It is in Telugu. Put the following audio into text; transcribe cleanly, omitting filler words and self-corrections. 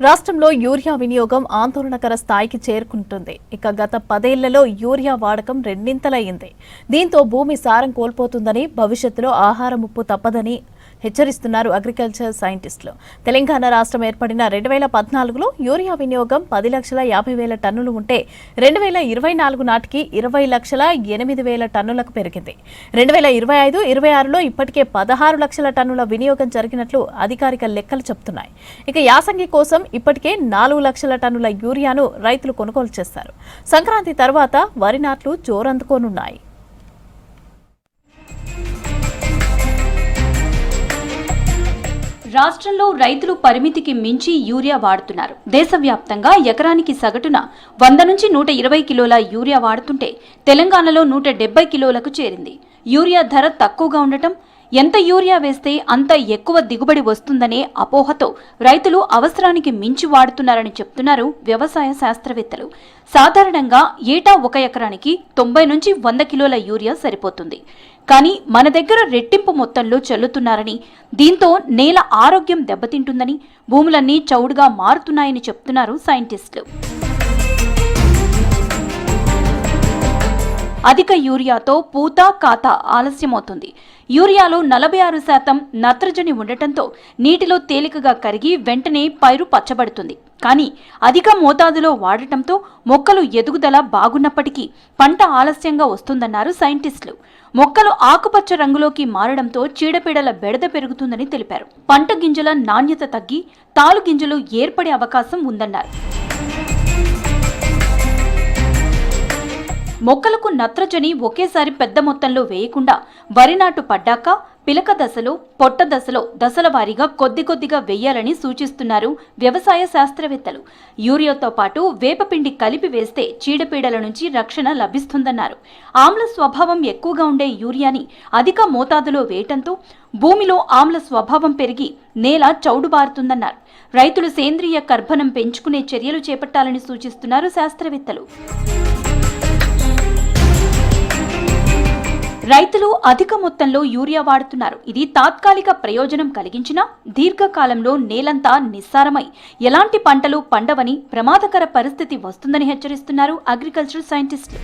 రాష్ట్రంలో యూరియా వినియోగం ఆందోళనకర స్థాయికి చేరుకుంటుంది. ఇక గత 10 ఏళ్లలో యూరియా వాడకం రెండింతలయ్యింది. దీంతో భూమి సారం కోల్పోతుందని, భవిష్యత్తులో ఆహార ముప్పు తప్పదని హెచ్చరిస్తున్నారు అగ్రికల్చర్ సైంటిస్టులు. తెలంగాణ రాష్ట్రం ఏర్పడిన 2014లో యూరియా వినియోగం 10,50,000 టన్నులు ఉంటే 2024 నాటికి 20,08,000 టన్నులకు పెరిగింది. 2025-26లో ఇప్పటికే 16 లక్షల టన్నుల వినియోగం జరిగినట్లు అధికారిక లెక్కలు చెబుతున్నాయి. ఇక యాసంగి కోసం ఇప్పటికే 4 లక్షల టన్నుల యూరియాను రైతులు కొనుగోలు చేస్తారు. సంక్రాంతి తర్వాత వరి నాట్లు జోరందుకోనున్నాయి. రాష్ట్రంలో రైతులు పరిమితికి మించి యూరియా వాడుతున్నారు. దేశవ్యాప్తంగా ఎకరానికి సగటున 100 నుంచి 120 కిలోల యూరియా వాడుతుంటే తెలంగాణలో 170 కిలోలకు చేరింది. యూరియా ధర తక్కువగా ఉండటం, ఎంత యూరియా వేస్తే అంత ఎక్కువ దిగుబడి వస్తుందనే అపోహతో రైతులు అవసరానికి మించి వాడుతున్నారని చెప్తున్నారు వ్యవసాయ శాస్త్రవేత్తలు. సాధారణంగా ఏటా 1 ఎకరానికి 90 నుంచి 100 కిలోల యూరియా సరిపోతుంది. కానీ మన దగ్గర రెట్టింపు మొత్తంలో చల్లుతున్నారని, దీంతో నేల ఆరోగ్యం దెబ్బతింటుందని, భూములన్నీ చౌడుగా మారుతున్నాయని చెప్తున్నారు సైంటిస్టులు. అధిక యూరియాతో పూత కాత ఆలస్యమవుతుంది. యూరియాలో 46% నత్రజని ఉండటంతో నీటిలో తేలికగా కరిగి వెంటనే పైరు పచ్చబడుతుంది. కానీ అధిక మోతాదులో వాడటంతో మొక్కలు ఎదుగుదల బాగున్నప్పటికీ పంట ఆలస్యంగా వస్తుందన్నారు సైంటిస్టులు. మొక్కలు ఆకుపచ్చ రంగులోకి మారడంతో చీడపీడల బెడద పెరుగుతుందని తెలిపారు. పంట గింజల నాణ్యత తగ్గి తాలు గింజలు ఏర్పడే అవకాశం ఉందన్నారు. మొక్కలకు నత్రజని ఒకేసారి పెద్ద మొత్తంలో వేయకుండా వరి నాటు పడ్డాక పిలక దశలో, పొట్ట దశలో దశల వారీగా కొద్దిగా వేయాలని సూచిస్తున్నారు వ్యవసాయ శాస్త్రవేత్తలు. యూరియాతో పాటు వేపపిండి కలిపి వేస్తే చీడపీడల నుంచి రక్షణ లభిస్తుందన్నారు. ఆమ్ల స్వభావం ఎక్కువగా ఉండే యూరియాని అధిక మోతాదులో వేయటంతో భూమిలో ఆమ్ల స్వభావం పెరిగి నేల చౌడుబారుతుందన్నారు. రైతులు సేంద్రియ కర్బనం పెంచుకునే చర్యలు చేపట్టాలని సూచిస్తున్నారు శాస్త్రవేత్తలు. రైతులు అధిక మొత్తంలో యూరియా వాడుతున్నారు. ఇది తాత్కాలిక ప్రయోజనం కలిగించినా దీర్ఘకాలంలో నేలంతా నిస్సారమై ఎలాంటి పంటలు పండవని, ప్రమాదకర పరిస్థితి వస్తుందని హెచ్చరిస్తున్నారు అగ్రికల్చర్ సైంటిస్టులు.